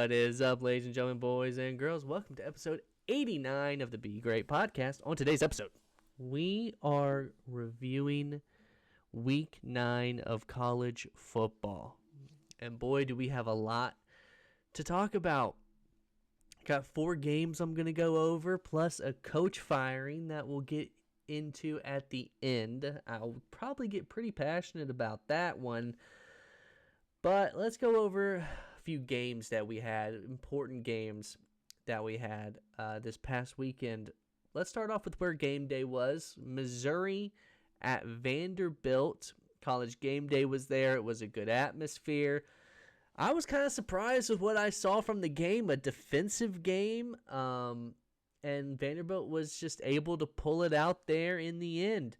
What is up, ladies and gentlemen, boys and girls? Welcome to episode 89 of the Be Great podcast. On today's episode, we are reviewing week 9 of college football. And boy, do we have a lot to talk about. Got 4 games I'm going to go over, plus a coach firing that we'll get into at the end. I'll probably get pretty passionate about that one. But let's go over a few games that we had, important games that we had this past weekend. Let's start off with where game day was. Missouri at Vanderbilt. College game day was there. It was a good atmosphere. I was kind of surprised with what I saw from the game, a defensive game, and Vanderbilt was just able to pull it out there in the end.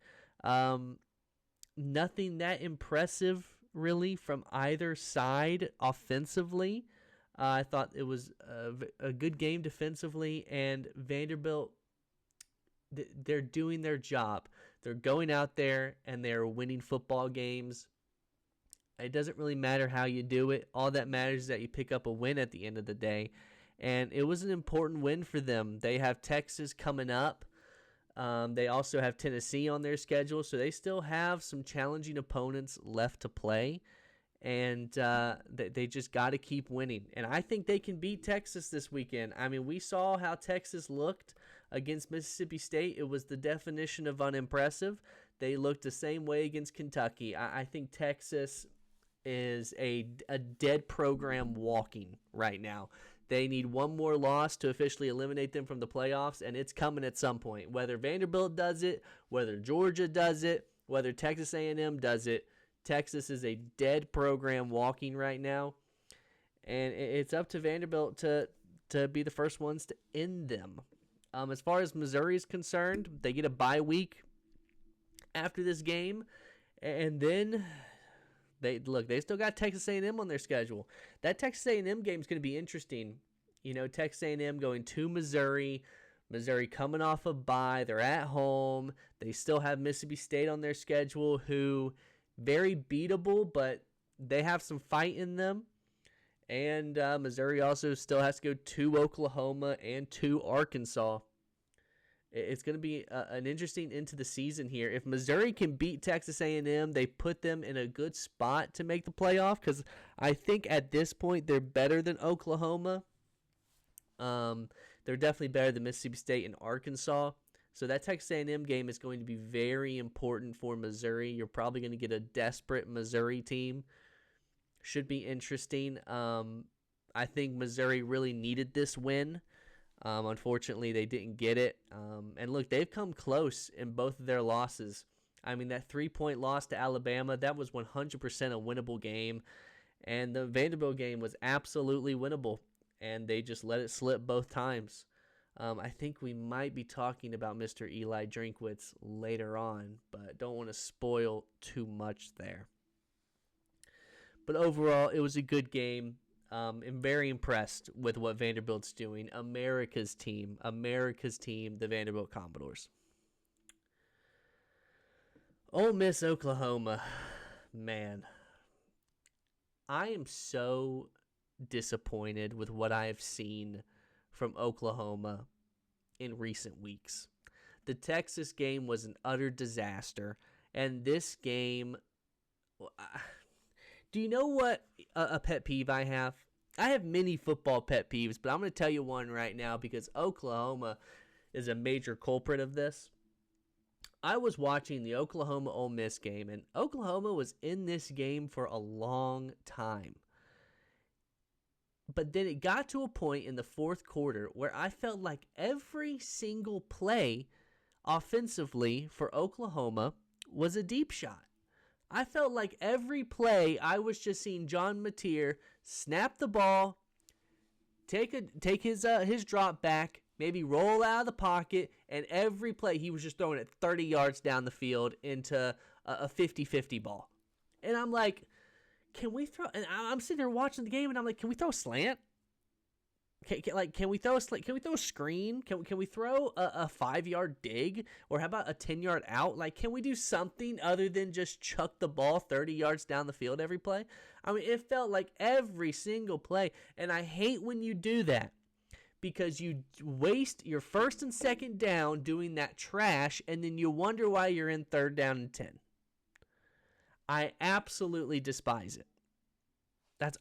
Nothing that impressive really from either side offensively. I thought it was a good game defensively, and Vanderbilt, they're doing their job. They're going out there and they're winning football games. It doesn't really matter how you do it. All that matters is that you pick up a win at the end of the day, and it was an important win for them. They have Texas coming up. They also have Tennessee on their schedule, so they still have some challenging opponents left to play, and they just got to keep winning. And I think they can beat Texas this weekend. I mean, we saw how Texas looked against Mississippi State. It was the definition of unimpressive. They looked the same way against Kentucky. I think Texas is a dead program walking right now. They need one more loss to officially eliminate them from the playoffs, and it's coming at some point. Whether Vanderbilt does it, whether Georgia does it, whether Texas A&M does it, Texas is a dead program walking right now, and it's up to Vanderbilt to be the first ones to end them. As far as Missouri is concerned, they get a bye week after this game, and then they still got Texas A&M on their schedule. That Texas A&M game is going to be interesting. You know, Texas A&M going to Missouri. Missouri coming off a bye. They're at home. They still have Mississippi State on their schedule, who very beatable, but they have some fight in them. And Missouri also still has to go to Oklahoma and to Arkansas. It's going to be an interesting into the season here. If Missouri can beat Texas A&M, they put them in a good spot to make the playoff, because I think at this point they're better than Oklahoma. They're definitely better than Mississippi State and Arkansas. So that Texas A&M game is going to be very important for Missouri. You're probably going to get a desperate Missouri team. Should be interesting. I think Missouri really needed this win. Unfortunately, they didn't get it. And look, they've come close in both of their losses. I mean, that 3-point loss to Alabama, that was 100% a winnable game. And the Vanderbilt game was absolutely winnable. And they just let it slip both times. I think we might be talking about Mr. Eli Drinkwitz later on, but don't want to spoil too much there. But overall, it was a good game. I'm very impressed with what Vanderbilt's doing. America's team, the Vanderbilt Commodores. Ole Miss, Oklahoma. Man, I am so disappointed with what I have seen from Oklahoma in recent weeks. The Texas game was an utter disaster, and this game... Do you know what a pet peeve I have? I have many football pet peeves, but I'm going to tell you one right now because Oklahoma is a major culprit of this. I was watching the Oklahoma-Ole Miss game, and Oklahoma was in this game for a long time. But then it got to a point in the fourth quarter where I felt like every single play offensively for Oklahoma was a deep shot. I felt like every play I was just seeing John Mateer snap the ball, take his drop back, maybe roll out of the pocket, and every play he was just throwing it 30 yards down the field into a 50-50 ball. And I'm like, can we throw... And I'm sitting there watching the game, and I'm like, can we throw a slant? Can we throw a screen? Can we throw a 5-yard dig, or how about a 10-yard out? Like, can we do something other than just chuck the ball 30 yards down the field every play? I mean, it felt like every single play, and I hate when you do that because you waste your first and second down doing that trash, and then you wonder why you're in 3rd down and 10. I absolutely despise it.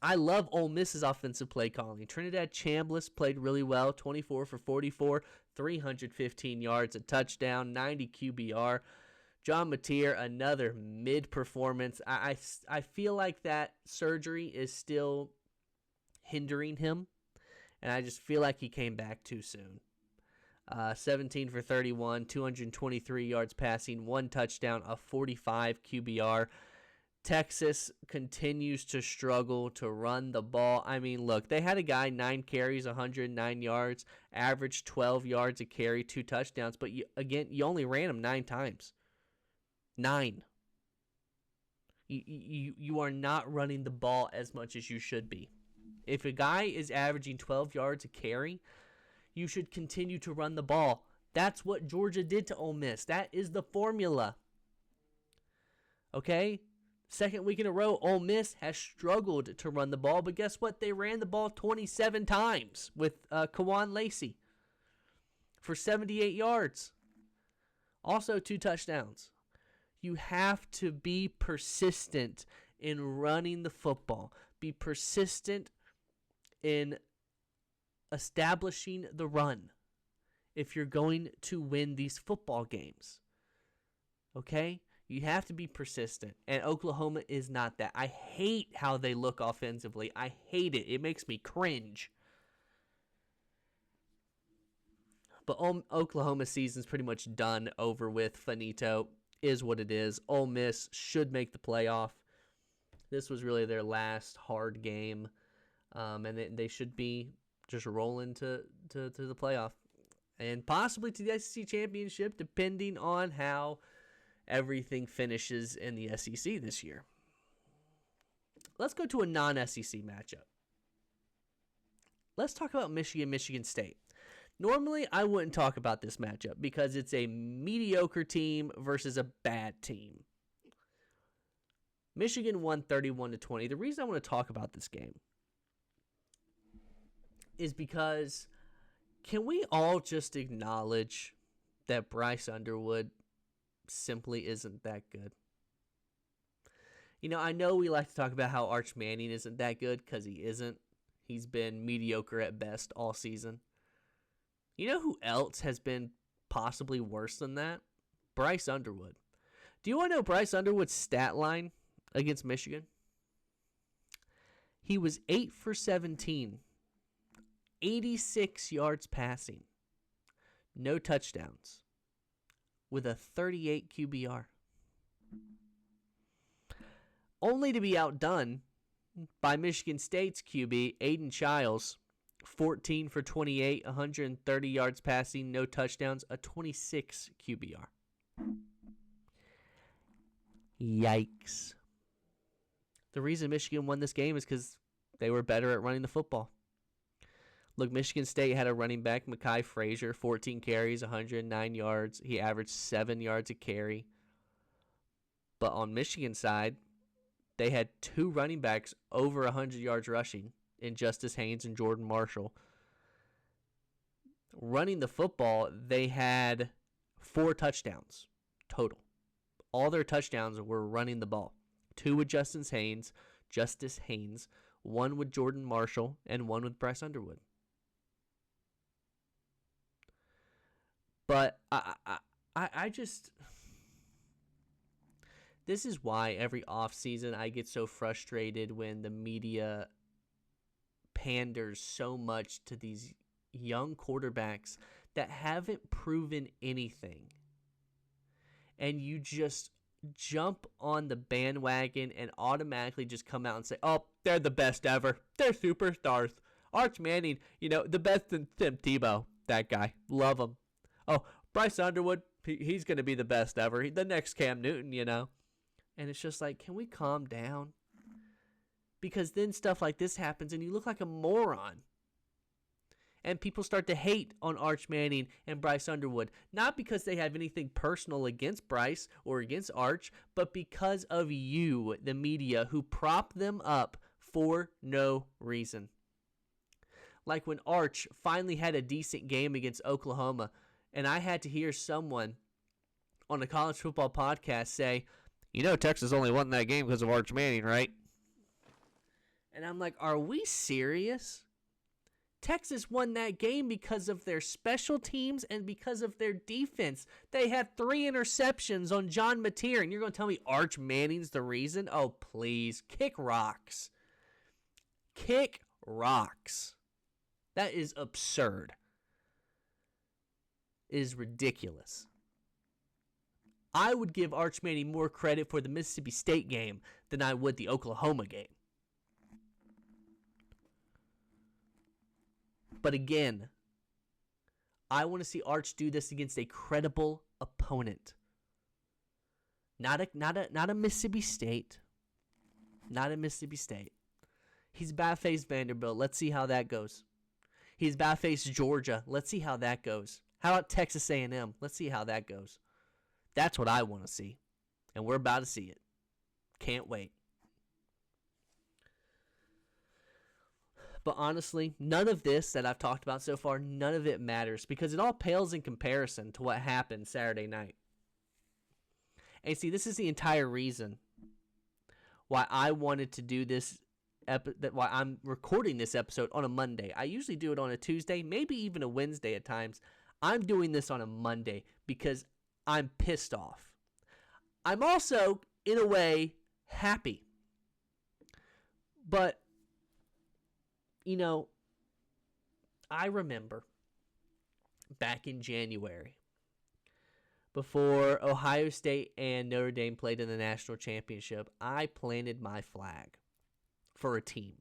I love Ole Miss's offensive play calling. Trinidad Chambliss played really well, 24 for 44, 315 yards, a touchdown, 90 QBR. John Mateer, another mid-performance. I feel like that surgery is still hindering him, and I just feel like he came back too soon. 17 for 31, 223 yards passing, 1 touchdown, a 45 QBR. Texas continues to struggle to run the ball. I mean, look, they had a guy, 9 carries, 109 yards, averaged 12 yards a carry, 2 touchdowns. But, you only ran him 9 times. 9. You are not running the ball as much as you should be. If a guy is averaging 12 yards a carry, you should continue to run the ball. That's what Georgia did to Ole Miss. That is the formula. Okay? Second week in a row, Ole Miss has struggled to run the ball, but guess what? They ran the ball 27 times with Kawan Lacey for 78 yards. Also 2 touchdowns. You have to be persistent in running the football. Be persistent in establishing the run if you're going to win these football games. Okay? You have to be persistent, and Oklahoma is not that. I hate how they look offensively. I hate it. It makes me cringe. But Oklahoma's season's pretty much done, over with, finito, is what it is. Ole Miss should make the playoff. This was really their last hard game, and they should be just rolling to the playoff and possibly to the SEC championship, depending on how everything finishes in the SEC this year. Let's go to a non-SEC matchup. Let's talk about Michigan State. Normally, I wouldn't talk about this matchup because it's a mediocre team versus a bad team. Michigan won 31-20. The reason I want to talk about this game is because can we all just acknowledge that Bryce Underwood simply isn't that good? You know, I know we like to talk about how Arch Manning isn't that good because he isn't. He's been mediocre at best all season. You know who else has been possibly worse than that? Bryce Underwood. Do you want to know Bryce Underwood's stat line against Michigan? He was 8 for 17, 86 yards passing, no touchdowns, with a 38 QBR. Only to be outdone by Michigan State's QB, Aiden Childs, 14 for 28, 130 yards passing, no touchdowns, a 26 QBR. Yikes. The reason Michigan won this game is because they were better at running the football. Look, Michigan State had a running back, Mekhi Frazier, 14 carries, 109 yards. He averaged 7 yards a carry. But on Michigan's side, they had 2 running backs over 100 yards rushing in Justice Haynes and Jordan Marshall. Running the football, they had 4 touchdowns total. All their touchdowns were running the ball. 2 with Justice Haynes, 1 with Jordan Marshall, and 1 with Bryce Underwood. But I just... This is why every offseason I get so frustrated when the media panders so much to these young quarterbacks that haven't proven anything. And you just jump on the bandwagon and automatically just come out and say, oh, they're the best ever. They're superstars. Arch Manning, the best than Tim Tebow. That guy. Love him. Oh, Bryce Underwood, he's going to be the best ever. The next Cam Newton, And it's just like, can we calm down? Because then stuff like this happens and you look like a moron. and people start to hate on Arch Manning and Bryce Underwood. Not because they have anything personal against Bryce or against Arch, but because of you, the media, who prop them up for no reason. Like when Arch finally had a decent game against Oklahoma, and I had to hear someone on a college football podcast say, Texas only won that game because of Arch Manning, right? And I'm like, are we serious? Texas won that game because of their special teams and because of their defense. They had 3 interceptions on John Mateer, and you're going to tell me Arch Manning's the reason? Oh, please. Kick rocks. Kick rocks. That is absurd. It is ridiculous. I would give Arch Manning more credit for the Mississippi State game than I would the Oklahoma game. But again, I want to see Arch do this against a credible opponent. Not a Mississippi State. Not a Mississippi State. He's about to face Vanderbilt. Let's see how that goes. He's about to face Georgia. Let's see how that goes. How about Texas A&M? Let's see how that goes. That's what I want to see. And we're about to see it. Can't wait. But honestly, none of this that I've talked about so far, none of it matters because it all pales in comparison to what happened Saturday night. And see, this is the entire reason why I wanted to do this, why I'm recording this episode on a Monday. I usually do it on a Tuesday, maybe even a Wednesday at times. I'm doing this on a Monday because I'm pissed off. I'm also, in a way, happy. But I remember back in January, before Ohio State and Notre Dame played in the national championship, I planted my flag for a team.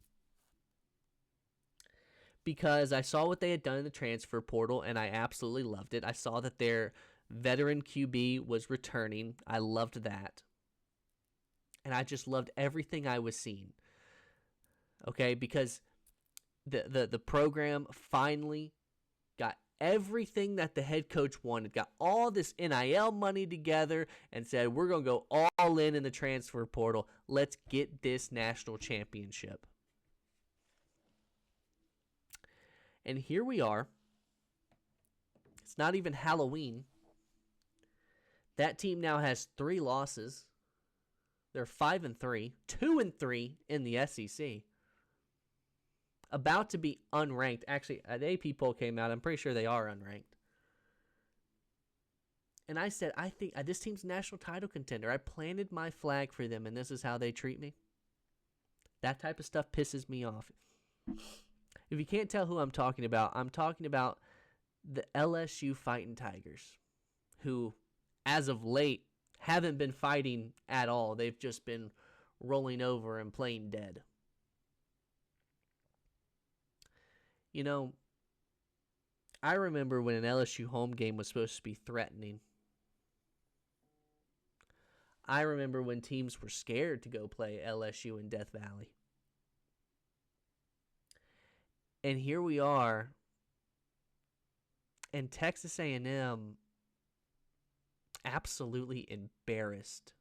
Because I saw what they had done in the transfer portal, and I absolutely loved it. I saw that their veteran QB was returning. I loved that. And I just loved everything I was seeing. Okay, because the program finally got everything that the head coach wanted, got all this NIL money together and said, we're going to go all in the transfer portal. Let's get this national championship. And here we are. It's not even Halloween. That team now has 3 losses. They're 5-3, 2-3 in the SEC. About to be unranked. Actually, an AP poll came out. I'm pretty sure they are unranked. And I said, I think this team's a national title contender. I planted my flag for them, and this is how they treat me. That type of stuff pisses me off. If you can't tell who I'm talking about the LSU Fighting Tigers, who, as of late, haven't been fighting at all. They've just been rolling over and playing dead. I remember when an LSU home game was supposed to be threatening. I remember when teams were scared to go play LSU in Death Valley. And here we are, and Texas A&M absolutely embarrassed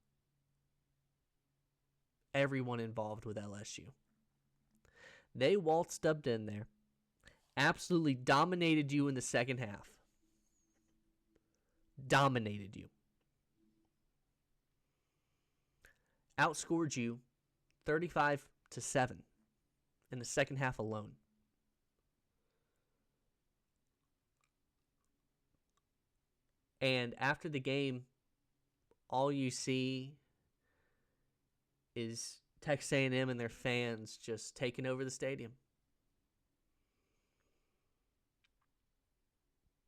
everyone involved with LSU. They waltzed up in there, absolutely dominated you in the second half. Dominated you. Outscored you 35-7 in the second half alone. And after the game, all you see is Texas A&M and their fans just taking over the stadium.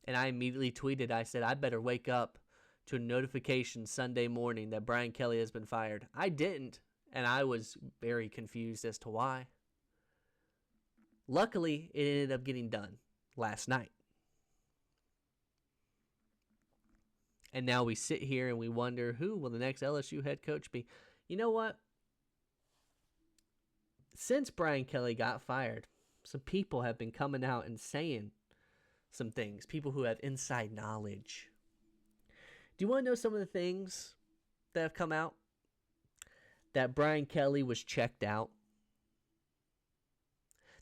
And I immediately tweeted, I said, I better wake up to a notification Sunday morning that Brian Kelly has been fired. I didn't, and I was very confused as to why. Luckily, it ended up getting done last night. And now we sit here and we wonder, who will the next LSU head coach be? You know what? Since Brian Kelly got fired, some people have been coming out and saying some things, people who have inside knowledge. Do you want to know some of the things that have come out? That Brian Kelly was checked out.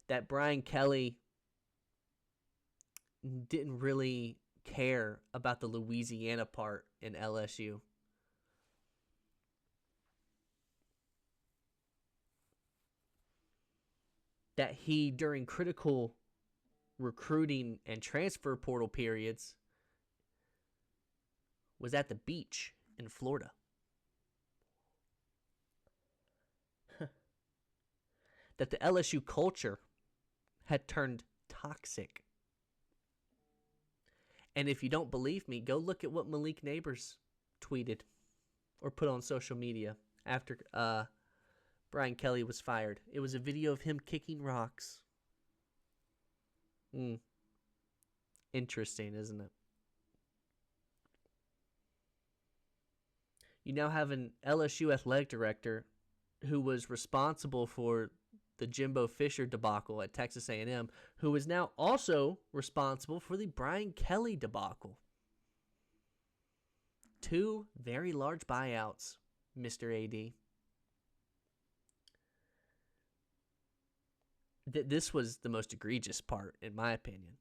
That Brian Kelly didn't really care about the Louisiana part in LSU. That he, during critical recruiting and transfer portal periods, was at the beach in Florida. That the LSU culture had turned toxic. And if you don't believe me, go look at what Malik Neighbors tweeted or put on social media after Brian Kelly was fired. It was a video of him kicking rocks. Interesting, isn't it? You now have an LSU athletic director who was responsible for the Jimbo Fisher debacle at Texas A&M, who is now also responsible for the Brian Kelly debacle. 2 very large buyouts, Mr. AD. This was the most egregious part, in my opinion.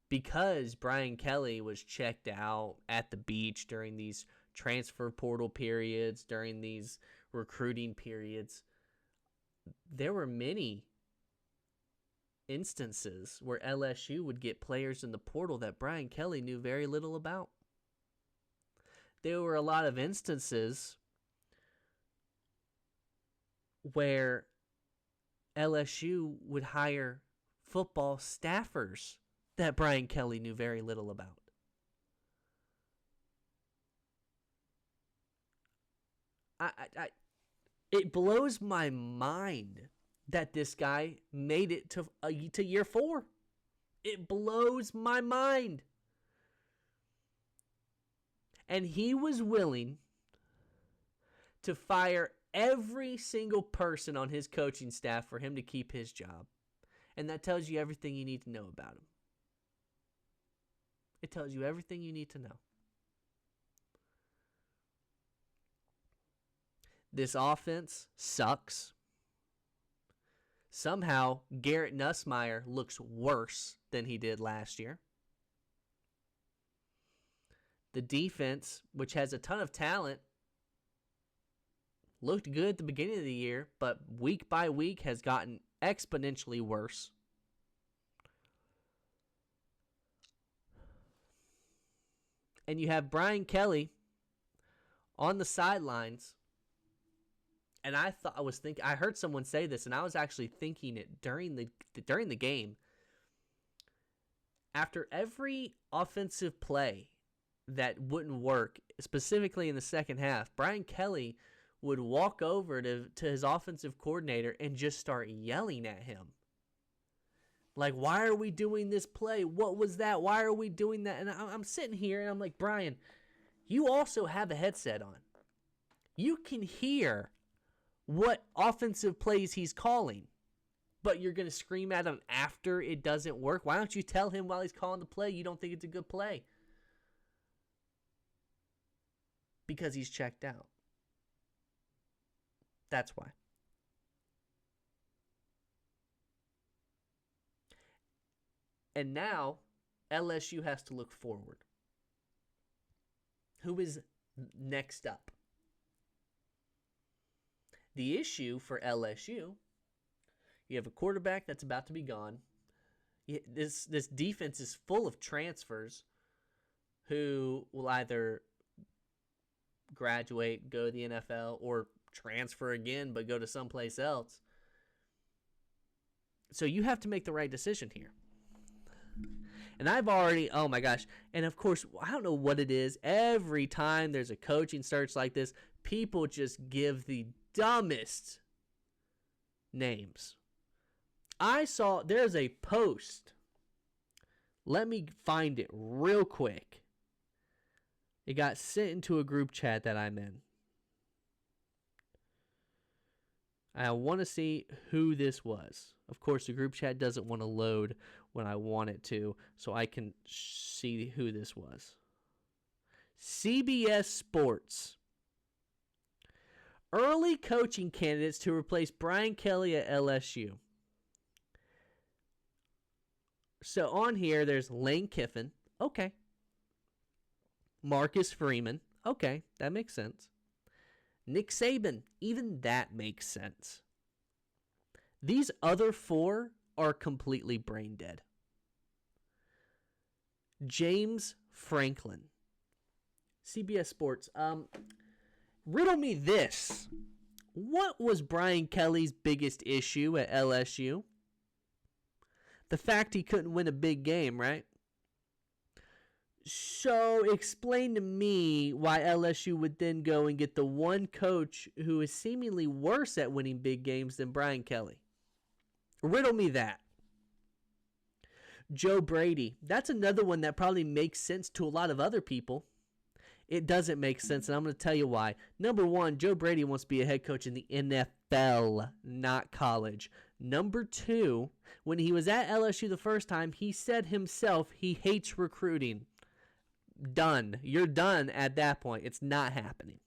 Because Brian Kelly was checked out at the beach during these transfer portal periods, during these recruiting periods, there were many instances where LSU would get players in the portal that Brian Kelly knew very little about. There were a lot of instances where LSU would hire football staffers that Brian Kelly knew very little about. It blows my mind that this guy made it to year 4. It blows my mind. And he was willing to fire every single person on his coaching staff for him to keep his job. And that tells you everything you need to know about him. It tells you everything you need to know. This offense sucks. Somehow, Garrett Nussmeier looks worse than he did last year. The defense, which has a ton of talent, looked good at the beginning of the year, but week by week has gotten exponentially worse. And you have Brian Kelly on the sidelines. And I heard someone say this, and I was actually thinking it during the game. After every offensive play that wouldn't work, specifically in the second half, Brian Kelly would walk over to his offensive coordinator and just start yelling at him. Like, why are we doing this play? What was that? Why are we doing that? And I'm sitting here and I'm like, Brian, you also have a headset on. You can hear what offensive plays he's calling, but you're going to scream at him after it doesn't work. Why don't you tell him while he's calling the play you don't think it's a good play? Because he's checked out. That's why. And now LSU has to look forward. Who is next up? The issue for LSU, you have a quarterback that's about to be gone. This defense is full of transfers who will either graduate, go to the NFL, or transfer again but go to someplace else. So you have to make the right decision here. And oh my gosh, and of course, I don't know what it is. Every time there's a coaching search like this, people just give the dumbest names. I saw there's a post. Let me find it real quick. It got sent into a group chat that I'm in. I want to see who this was. Of course, the group chat doesn't want to load when I want it to, so I can see who this was. CBS Sports. Early coaching candidates to replace Brian Kelly at LSU. So on here, there's Lane Kiffin. Okay. Marcus Freeman. Okay, that makes sense. Nick Saban. Even that makes sense. These other four are completely brain dead. James Franklin. CBS Sports. Riddle me this. What was Brian Kelly's biggest issue at LSU? The fact he couldn't win a big game, right? So explain to me why LSU would then go and get the one coach who is seemingly worse at winning big games than Brian Kelly. Riddle me that. Joe Brady. That's another one that probably makes sense to a lot of other people. It doesn't make sense, and I'm going to tell you why. Number one, Joe Brady wants to be a head coach in the NFL, not college. Number two, when he was at LSU the first time, he said himself he hates recruiting. Done. You're done at that point. It's not happening.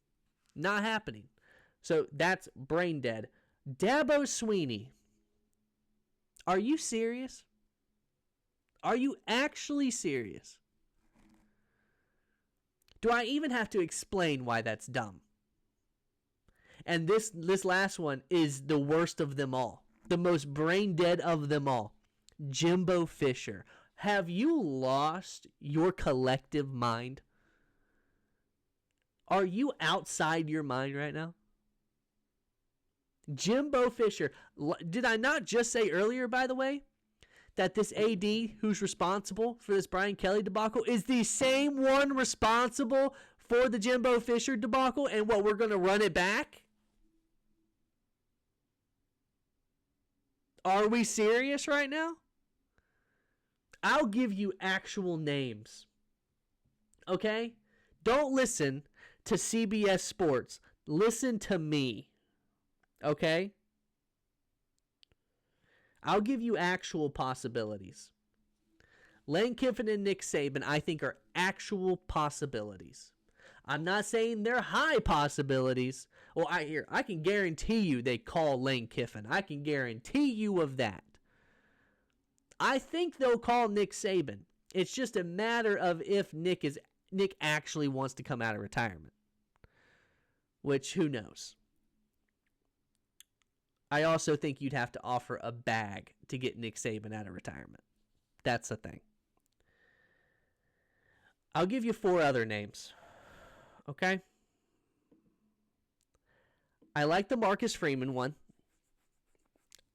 Not happening. So that's brain dead. Dabo Swinney. Are you serious? Are you actually serious? Do I even have to explain why that's dumb? And this last one is the worst of them all. The most brain dead of them all. Jimbo Fisher. Have you lost your collective mind? Are you outside your mind right now? Jimbo Fisher. Did I not just say earlier, by the way, that this AD who's responsible for this Brian Kelly debacle is the same one responsible for the Jimbo Fisher debacle, and what, we're going to run it back? Are we serious right now? I'll give you actual names. Okay? Don't listen to CBS Sports. Listen to me. Okay? I'll give you actual possibilities. Lane Kiffin and Nick Saban, I think, are actual possibilities. I'm not saying they're high possibilities. Well, I can guarantee you they call Lane Kiffin. I can guarantee you of that. I think they'll call Nick Saban. It's just a matter of if Nick actually wants to come out of retirement. Which, who knows? I also think you'd have to offer a bag to get Nick Saban out of retirement. That's the thing. I'll give you 4 other names. Okay? I like the Marcus Freeman one.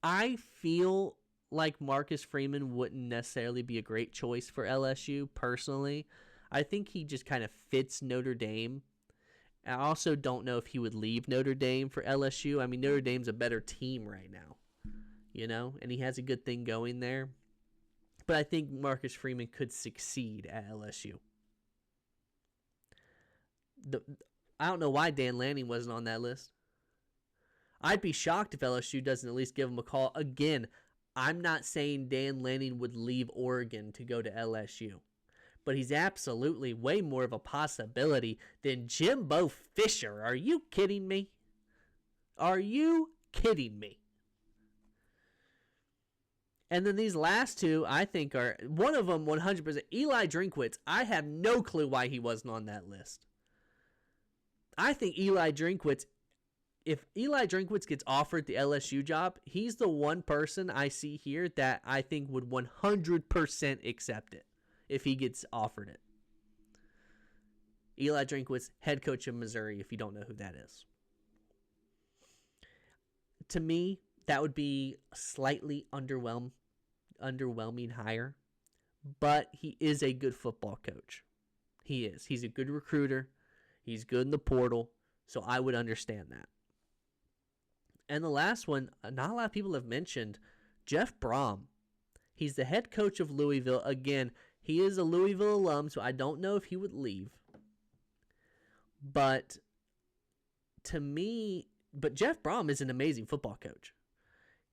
I feel like Marcus Freeman wouldn't necessarily be a great choice for LSU, personally. I think he just kind of fits Notre Dame. I also don't know if he would leave Notre Dame for LSU. I mean, Notre Dame's a better team right now, you know, and he has a good thing going there. But I think Marcus Freeman could succeed at LSU. I don't know why Dan Lanning wasn't on that list. I'd be shocked if LSU doesn't at least give him a call. Again, I'm not saying Dan Lanning would leave Oregon to go to LSU. But he's absolutely way more of a possibility than Jimbo Fisher. Are you kidding me? Are you kidding me? And then these last two, I think, are one of them 100%. Eli Drinkwitz. I have no clue why he wasn't on that list. I think Eli Drinkwitz, if Eli Drinkwitz gets offered the LSU job, he's the one person I see here that I think would 100% accept it. If he gets offered it. Eli Drinkwitz, head coach of Missouri, if you don't know who that is. To me, that would be a slightly underwhelming hire, but he is a good football coach. He is. He's a good recruiter. He's good in the portal, so I would understand that. And the last one, not a lot of people have mentioned, Jeff Brom. He's the head coach of Louisville. Again, he is a Louisville alum, so I don't know if he would leave. But to me, Jeff Brom is an amazing football coach.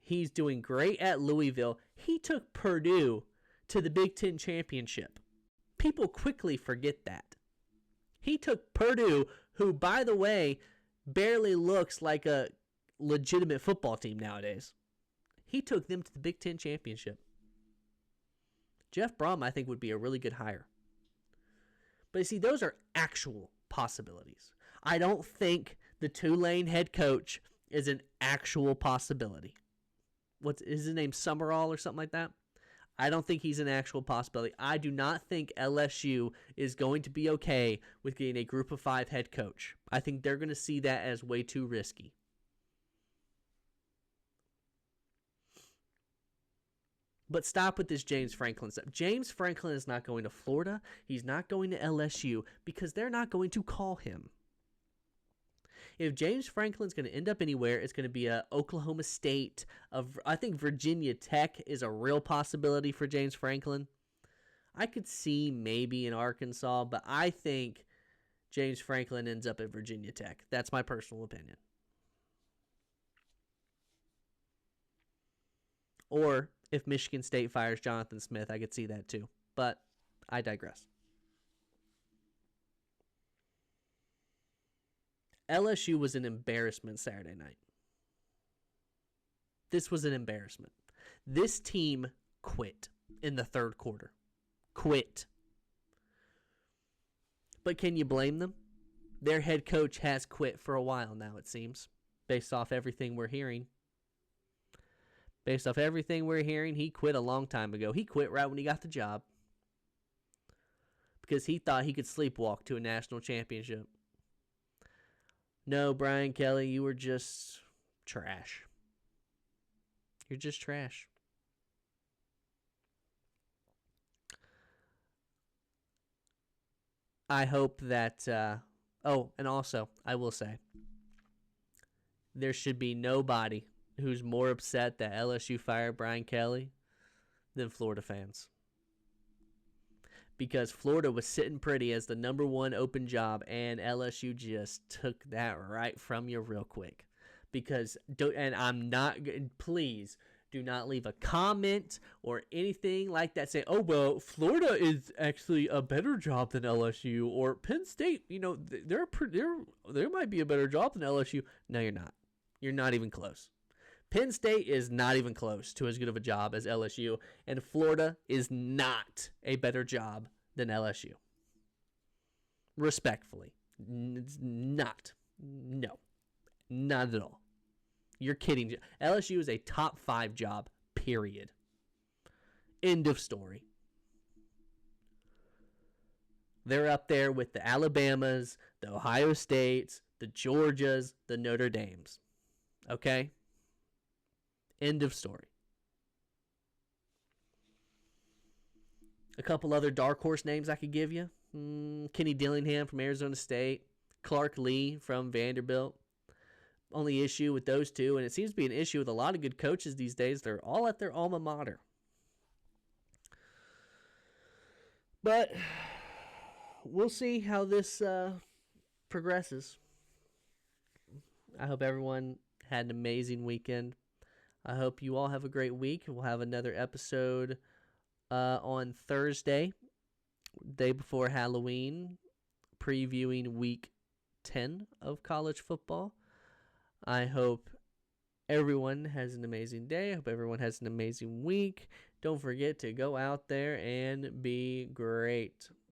He's doing great at Louisville. He took Purdue to the Big Ten championship. People quickly forget that. He took Purdue, who, by the way, barely looks like a legitimate football team nowadays. He took them to the Big Ten championship. Jeff Brom, I think, would be a really good hire. But you see, those are actual possibilities. I don't think the Tulane head coach is an actual possibility. Is his name, Summerall or something like that? I don't think he's an actual possibility. I do not think LSU is going to be okay with getting a group of 5 head coach. I think they're going to see that as way too risky. But stop with this James Franklin stuff. James Franklin is not going to Florida. He's not going to LSU because they're not going to call him. If James Franklin's going to end up anywhere, it's going to be Oklahoma State. I think Virginia Tech is a real possibility for James Franklin. I could see maybe in Arkansas, but I think James Franklin ends up at Virginia Tech. That's my personal opinion. Or if Michigan State fires Jonathan Smith, I could see that too. But I digress. LSU was an embarrassment Saturday night. This was an embarrassment. This team quit in the third quarter. Quit. But can you blame them? Their head coach has quit for a while now, it seems, based off everything we're hearing. Based off everything we're hearing, he quit a long time ago. He quit right when he got the job because he thought he could sleepwalk to a national championship. No, Brian Kelly, you were just trash. You're just trash. I hope that, and also, I will say, there should be nobody who's more upset that LSU fired Brian Kelly than Florida fans. Because Florida was sitting pretty as the number 1 open job, and LSU just took that right from you real quick. Please do not leave a comment or anything like that saying, oh, well, Florida is actually a better job than LSU, or Penn State, there might be a better job than LSU. No, you're not. You're not even close. Penn State is not even close to as good of a job as LSU, and Florida is not a better job than LSU. Respectfully. It's not. No. Not at all. You're kidding. LSU is a top 5 job, period. End of story. They're up there with the Alabamas, the Ohio States, the Georgias, the Notre Dames. Okay? End of story. A couple other dark horse names I could give you. Kenny Dillingham from Arizona State. Clark Lee from Vanderbilt. Only issue with those two, and it seems to be an issue with a lot of good coaches these days, they're all at their alma mater. But we'll see how this progresses. I hope everyone had an amazing weekend. I hope you all have a great week. We'll have another episode on Thursday, day before Halloween, previewing week 10 of college football. I hope everyone has an amazing day. I hope everyone has an amazing week. Don't forget to go out there and be great.